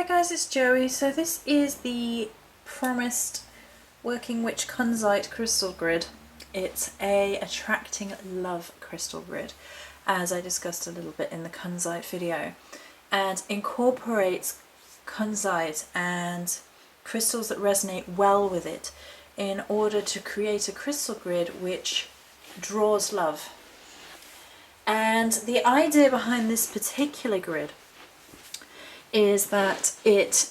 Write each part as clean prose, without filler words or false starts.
guys, it's Joey. So this is the promised Working Witch Kunzite crystal grid. It's a attracting love crystal grid, as I discussed a little bit in the Kunzite video, and incorporates Kunzite and crystals that resonate well with it in order to create a crystal grid which draws love. And the idea behind this particular grid is that it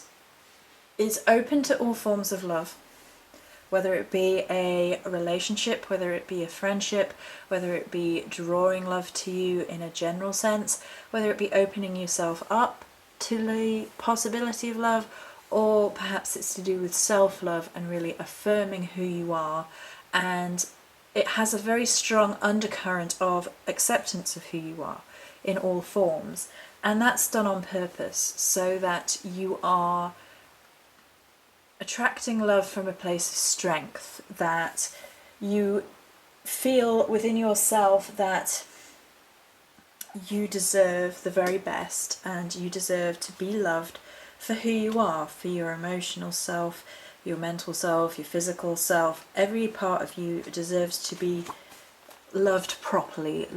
is open to all forms of love, whether it be a relationship, whether it be a friendship, whether it be drawing love to you in a general sense, whether it be opening yourself up to the possibility of love, or perhaps it's to do with self-love and really affirming who you are. And it has a very strong undercurrent of acceptance of who you are in all forms. And that's done on purpose so that you are attracting love from a place of strength, that you feel within yourself that you deserve the very best and you deserve to be loved for who you are, for your emotional self, your mental self, your physical self. Every part of you deserves to be loved properly,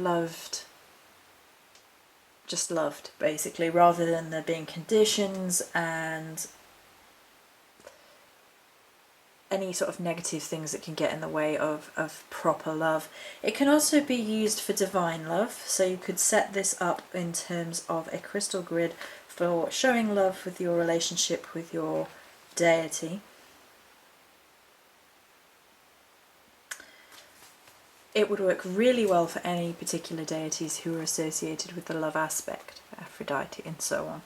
just loved basically, rather than there being conditions and any sort of negative things that can get in the way of proper love. It can also be used for divine love, so you could set this up in terms of a crystal grid for showing love with your relationship with your deity. It would work really well for any particular deities who are associated with the love aspect, Aphrodite and so on.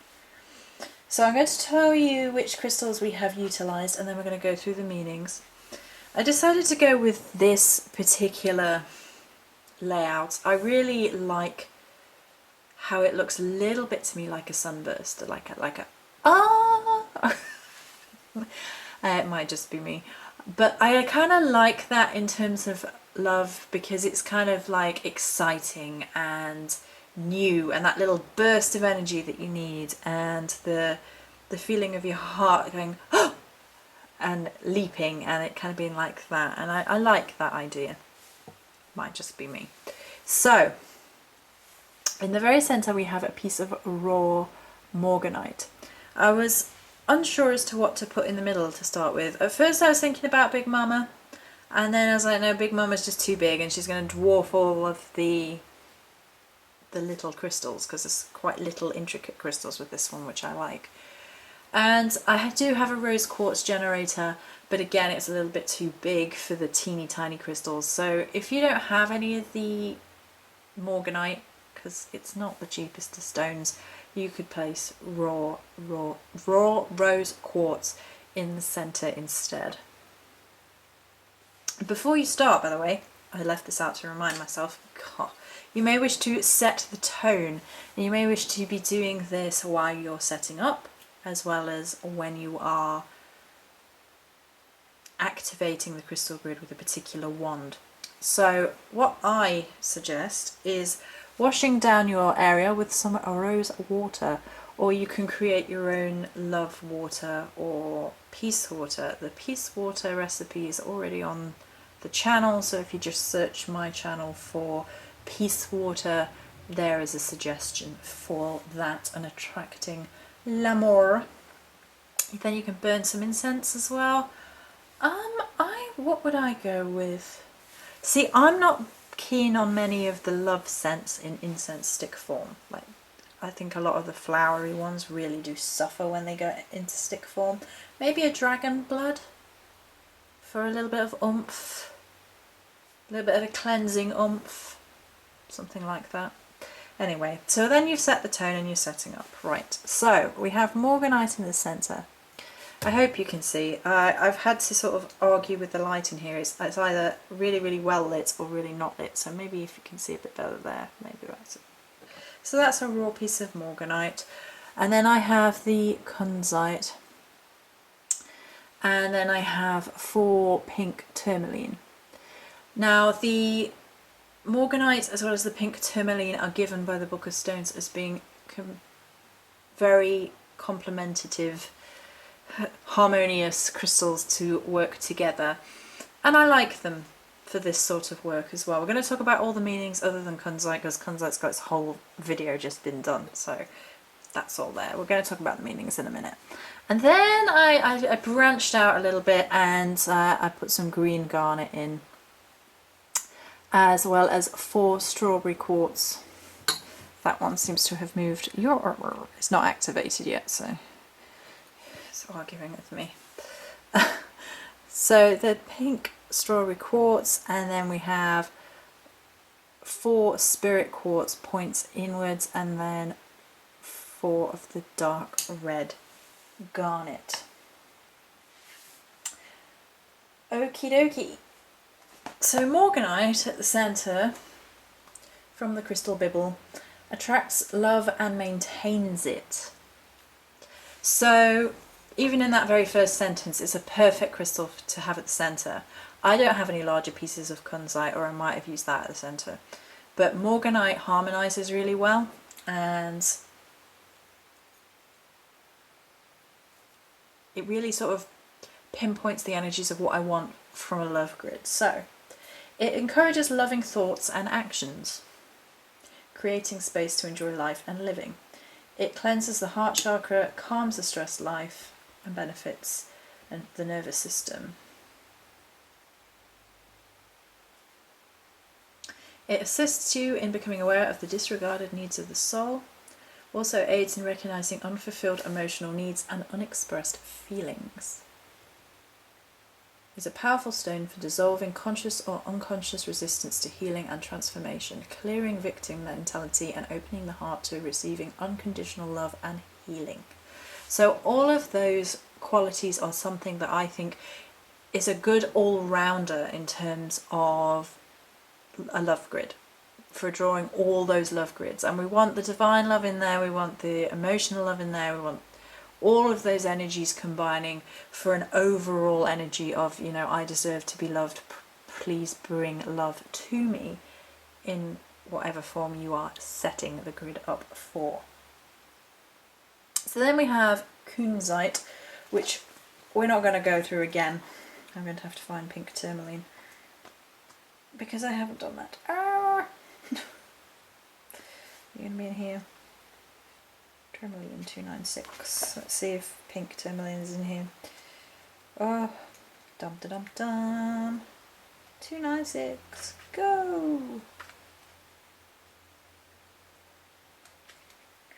So I'm going to tell you which crystals we have utilised, and then we're going to go through the meanings. I decided to go with this particular layout. I really like how it looks a little bit to me like a sunburst, like a ah. It might just be me, but I kind of like that in terms of love, because it's kind of like exciting and new, and that little burst of energy that you need, and the feeling of your heart going oh! and leaping, and it kind of being like that, and I like that idea. Might just be me. So in the very center we have a piece of raw morganite. I was unsure as to what to put in the middle to start with. At first I was thinking about Big Mama, and then I was like, no, Big Mama's just too big and she's going to dwarf all of the little crystals, because there's quite little intricate crystals with this one, which I like. And I do have a rose quartz generator, but again it's a little bit too big for the teeny tiny crystals. So if you don't have any of the morganite, because it's not the cheapest of stones, you could place raw rose quartz in the center instead. Before you start, by the way, I left this out to remind myself, God, you may wish to set the tone, and you may wish to be doing this while you're setting up, as well as when you are activating the crystal grid with a particular wand. So what I suggest is washing down your area with some rose water, or you can create your own love water or peace water. The peace water recipe is already on the channel, so if you just search my channel for peace water, there is a suggestion for that, and attracting l'amour. Then you can burn some incense as well. What would I go with? See, I'm not keen on many of the love scents in incense stick form. Like, I think a lot of the flowery ones really do suffer when they go into stick form. Maybe a dragon blood for a little bit of oomph, a little bit of a cleansing oomph, something like that. Anyway, so then you've set the tone and you're setting up. Right, so we have morganite in the centre. I hope you can see. I've had to sort of argue with the light in here. It's either really, really well lit or really not lit, so maybe if you can see a bit better there, maybe that's it. So that's a raw piece of morganite. And then I have the kunzite. And then I have 4 pink tourmaline. Now the morganite as well as the pink tourmaline are given by the Book of Stones as being very complementative, harmonious crystals to work together. And I like them for this sort of work as well. We're going to talk about all the meanings other than Kunzite, because Kunzite's got its whole video just been done, so that's all there. We're going to talk about the meanings in a minute. And then I branched out a little bit, and I put some green garnet in, as well as 4 strawberry quartz. That one seems to have moved. It's not activated yet, so it's arguing with me. So the pink strawberry quartz, and then we have 4 spirit quartz points inwards, and then 4 of the dark red garnet. Okie dokie. So morganite at the centre from the crystal bibble attracts love and maintains it. So even in that very first sentence, it's a perfect crystal to have at the centre. I don't have any larger pieces of Kunzite, or I might have used that at the centre. But morganite harmonises really well, and it really sort of pinpoints the energies of what I want from a love grid. So it encourages loving thoughts and actions, creating space to enjoy life and living. It cleanses the heart chakra, calms the stressed life, and benefits the nervous system. It assists you in becoming aware of the disregarded needs of the soul, also aids in recognizing unfulfilled emotional needs and unexpressed feelings. It's a powerful stone for dissolving conscious or unconscious resistance to healing and transformation, clearing victim mentality and opening the heart to receiving unconditional love and healing. So all of those qualities are something that I think is a good all-rounder in terms of a love grid, for drawing all those love grids. And we want the divine love in there, we want the emotional love in there, we want all of those energies combining for an overall energy of, you know, I deserve to be loved, please bring love to me in whatever form you are setting the grid up for. So then we have Kunzite, which we're not going to go through again. I'm going to have to find pink tourmaline, because I haven't done that. You're going to be in here. Tourmaline 296. Let's see if pink tourmaline is in here. Oh, dum da dum dum. 296. Go!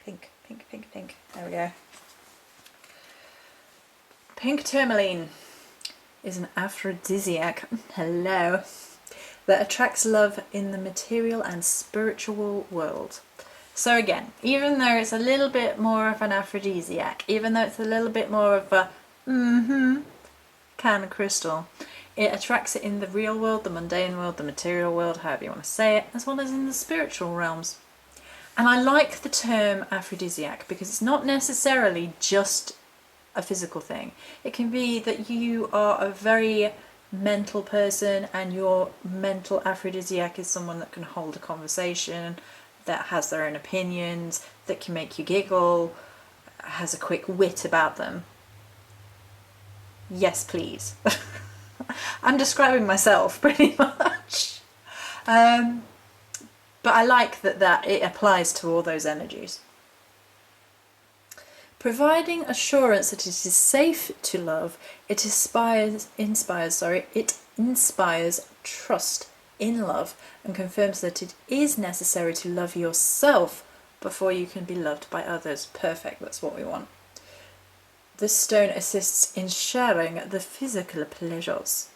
Pink, pink, pink, pink. There we go. Pink tourmaline is an aphrodisiac. Hello. That attracts love in the material and spiritual world. So again, even though it's a little bit more of an aphrodisiac, even though it's a little bit more of a kind of crystal, it attracts it in the real world, the mundane world, the material world, however you want to say it, as well as in the spiritual realms. And I like the term aphrodisiac because it's not necessarily just a physical thing. It can be that you are a very mental person and your mental aphrodisiac is someone that can hold a conversation, that has their own opinions, that can make you giggle, has a quick wit about them. Yes, please. I'm describing myself pretty much. But I like that it applies to all those energies. Providing assurance that it is safe to love, it inspires trust in love and confirms that it is necessary to love yourself before you can be loved by others. Perfect, that's what we want. This stone assists in sharing the physical pleasures.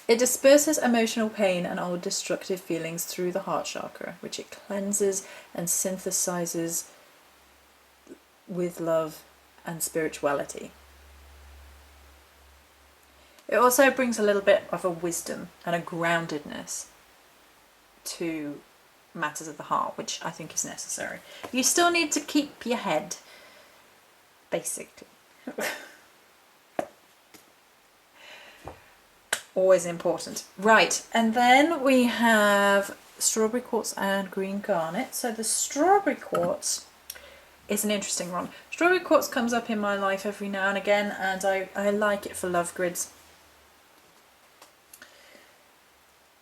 It disperses emotional pain and old destructive feelings through the heart chakra, which it cleanses and synthesizes with love and spirituality. It also brings a little bit of a wisdom and a groundedness to matters of the heart, which I think is necessary. You still need to keep your head, basically. Always important. Right, and then we have strawberry quartz and green garnet. So the strawberry quartz is an interesting one. Strawberry quartz comes up in my life every now and again, and I like it for love grids.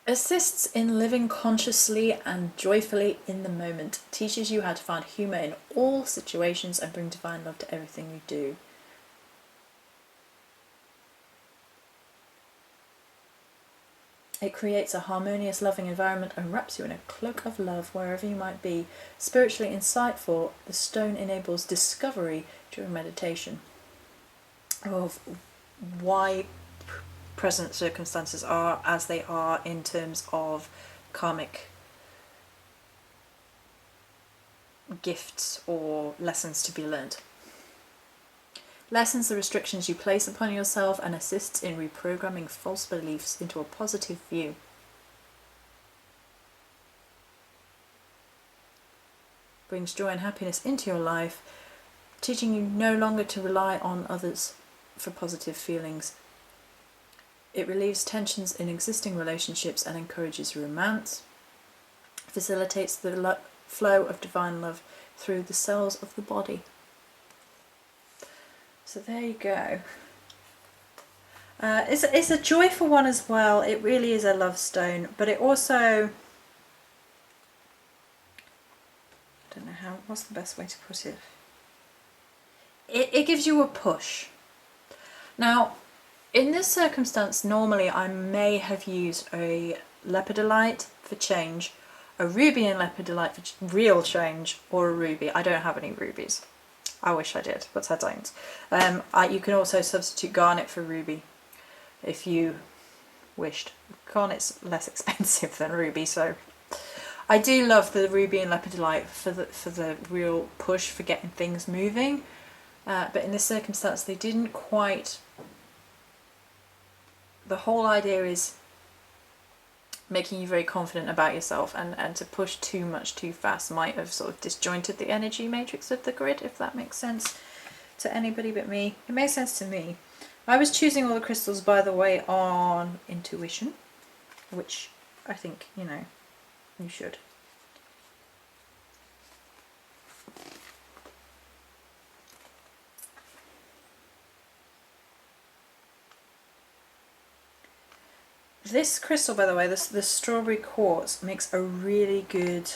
Assists in living consciously and joyfully in the moment. Teaches you how to find humour in all situations and bring divine love to everything you do. It creates a harmonious, loving environment and wraps you in a cloak of love wherever you might be. Spiritually insightful, the stone enables discovery during meditation of why present circumstances are as they are in terms of karmic gifts or lessons to be learned. Lessens the restrictions you place upon yourself and assists in reprogramming false beliefs into a positive view. Brings joy and happiness into your life, teaching you no longer to rely on others for positive feelings. It relieves tensions in existing relationships and encourages romance. Facilitates the flow of divine love through the cells of the body. So there you go. It's a joyful one as well. It really is a love stone, but it also, I don't know what's the best way to put it. It gives you a push. Now, in this circumstance, normally I may have used a lepidolite for change, a ruby and lepidolite for real change, or a ruby. I don't have any rubies. I wish I did, but I don't. You can also substitute garnet for ruby if you wished. Garnet's less expensive than ruby, so I do love the ruby and lepidolite for the real push for getting things moving. But in this circumstance, they didn't quite. The whole idea is making you very confident about yourself, and to push too much too fast might have sort of disjointed the energy matrix of the grid, if that makes sense to anybody but me. It makes sense to me. I was choosing all the crystals, by the way, on intuition, which I think, you should. This crystal, by the way, the strawberry quartz, makes a really good...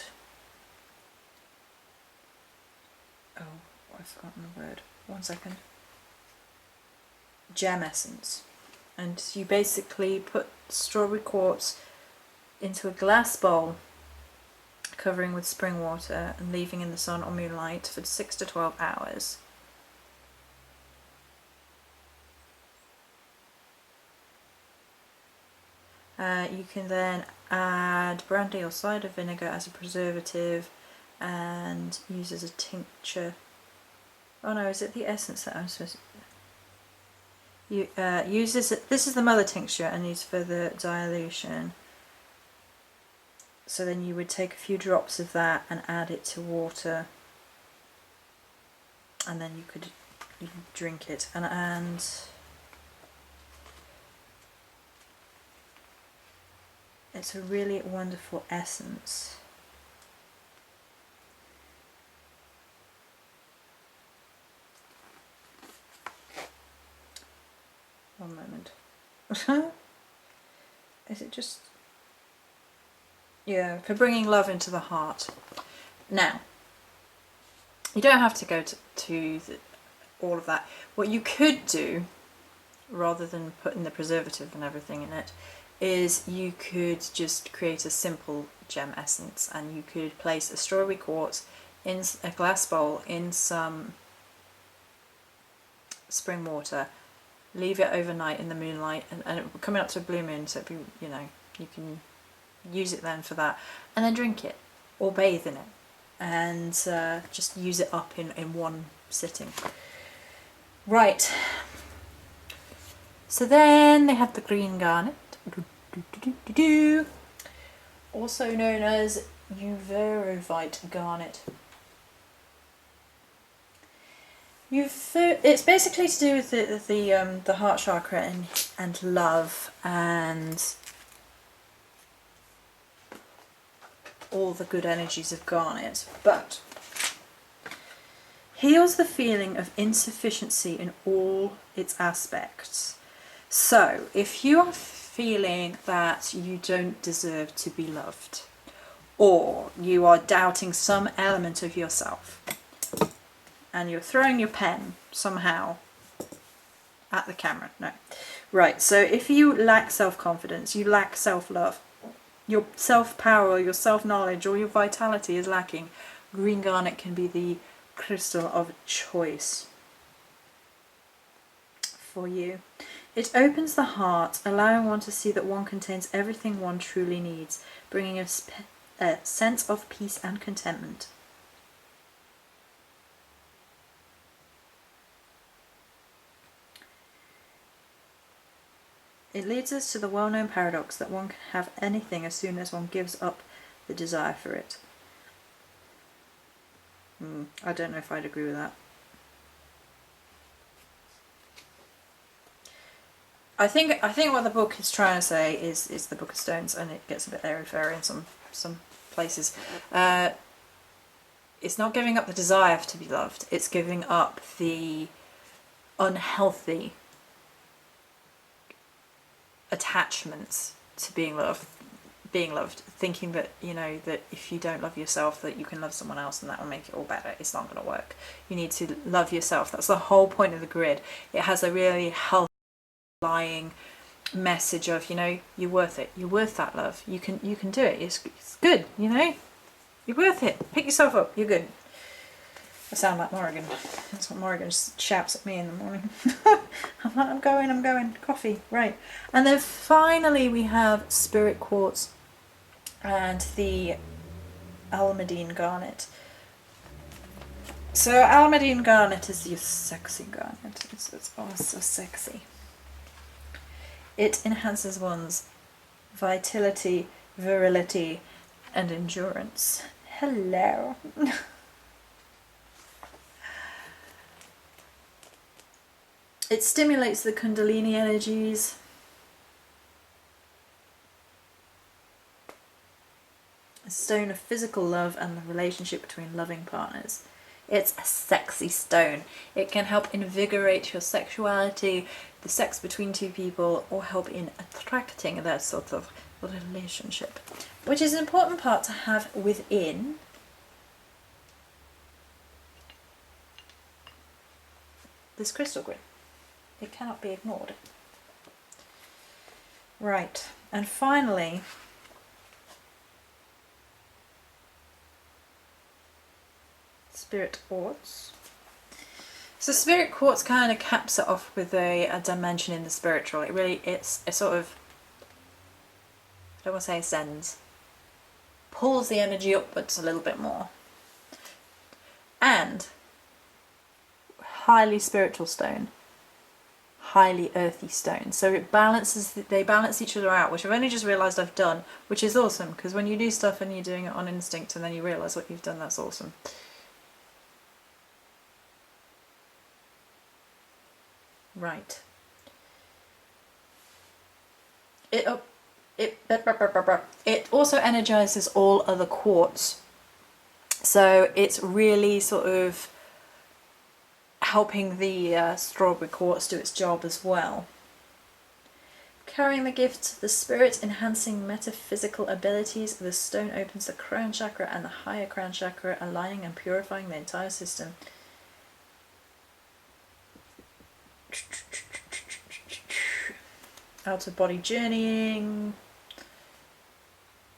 Oh, I've forgotten the word. 1 second. Gem essence. And you basically put strawberry quartz into a glass bowl, covering with spring water and leaving in the sun or moonlight for 6 to 12 hours. You can then add brandy or cider vinegar as a preservative and use as a tincture. Oh no, is it the essence that I'm supposed to... You use this is the mother tincture and used for the dilution. So then you would take a few drops of that and add it to water, and then you can drink it. And it's a really wonderful essence. One moment. Is it just... Yeah, for bringing love into the heart. Now, you don't have to go to all of that. What you could do, rather than putting the preservative and everything in it, is you could just create a simple gem essence, and you could place a strawberry quartz in a glass bowl in some spring water, leave it overnight in the moonlight, and it will coming up to a blue moon, so it'd be, you can use it then for that, and then drink it or bathe in it, and just use it up in one sitting. Right, so then they have the green garnet, also known as Uverovite garnet. It's basically to do with the heart chakra and love and all the good energies of garnet, but heals the feeling of insufficiency in all its aspects. So, if you are feeling that you don't deserve to be loved, or you are doubting some element of yourself, and you're throwing your pen somehow at the camera, no. Right, so if you lack self-confidence, you lack self-love, your self-power, your self-knowledge, or your vitality is lacking, green garnet can be the crystal of choice for you. It opens the heart, allowing one to see that one contains everything one truly needs, bringing a sense of peace and contentment. It leads us to the well-known paradox that one can have anything as soon as one gives up the desire for it. I don't know if I'd agree with that. I think what the book is trying to say is the Book of Stones, and it gets a bit airy-fairy in some places. It's not giving up the desire to be loved, it's giving up the unhealthy attachments to being loved, thinking that, you know, that if you don't love yourself, that you can love someone else and that will make it all better. It's not going to work. You need to love yourself. That's the whole point of the grid. It has a really healthy lying message of, you know, you're worth it, you're worth that love, you can do it, it's good, you know, you're worth it, pick yourself up, you're good. I sound like Morrigan. That's what Morrigan shouts at me in the morning. I'm like, I'm going, coffee, right. And then finally we have Spirit Quartz and the Almudine Garnet. So Almudine Garnet is your sexy garnet. It's oh, so sexy. It enhances one's vitality, virility, and endurance. Hello. It stimulates the Kundalini energies. A stone of physical love and the relationship between loving partners. It's a sexy stone. It can help invigorate your sexuality, the sex between two people, or help in attracting that sort of relationship, which is an important part to have within this crystal grid. It cannot be ignored. Right, and finally, Spirit Quartz. So Spirit Quartz kind of caps it off with a dimension in the spiritual. It's a sort of, I don't want to say ascends, pulls the energy upwards a little bit more. And highly spiritual stone, highly earthy stone. So it balances, they balance each other out, which I've only just realised I've done, which is awesome, because when you do stuff and you're doing it on instinct and then you realise what you've done, that's awesome. Right. It also energizes all other quartz. So it's really sort of helping the strawberry quartz do its job as well. Carrying the gift of the spirit, enhancing metaphysical abilities, the stone opens the crown chakra and the higher crown chakra, aligning and purifying the entire system. Out of body journeying,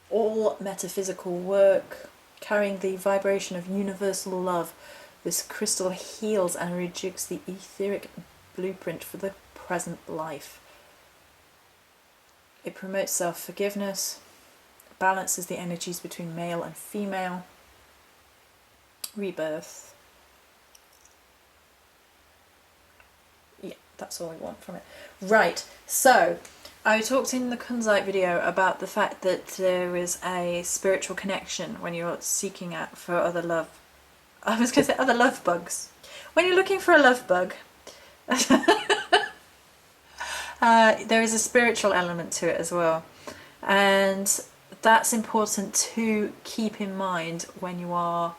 all metaphysical work, carrying the vibration of universal love. This crystal heals and rejigs the etheric blueprint for the present life. It promotes self-forgiveness, balances the energies between male and female, rebirth. Yeah, that's all we want from it. Right, so I talked in the Kunzite video about the fact that there is a spiritual connection when you're seeking out for other love. I was going to say other love bugs. When you're looking for a love bug, there is a spiritual element to it as well. And that's important to keep in mind when you are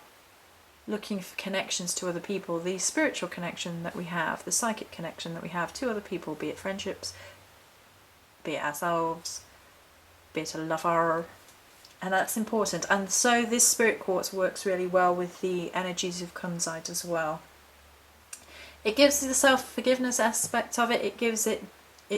looking for connections to other people, the spiritual connection that we have, the psychic connection that we have to other people, be it friendships, be it ourselves, be it a lover, and that's important. And so this spirit quartz works really well with the energies of Kunzite as well. It gives you the self-forgiveness aspect of it. It gives it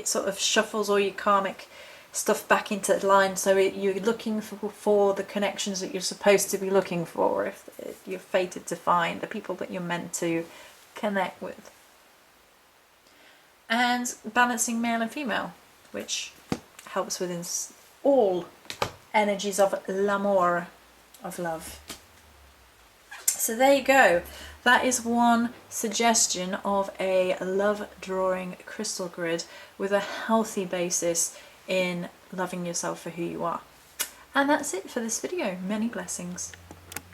sort of shuffles all your karmic stuff back into line, so you're looking for the connections that you're supposed to be looking for, if you're fated to find the people that you're meant to connect with. And balancing male and female, which helps within all energies of l'amour, of love. So there you go. That is one suggestion of a love drawing crystal grid with a healthy basis in loving yourself for who you are. And that's it for this video. Many blessings.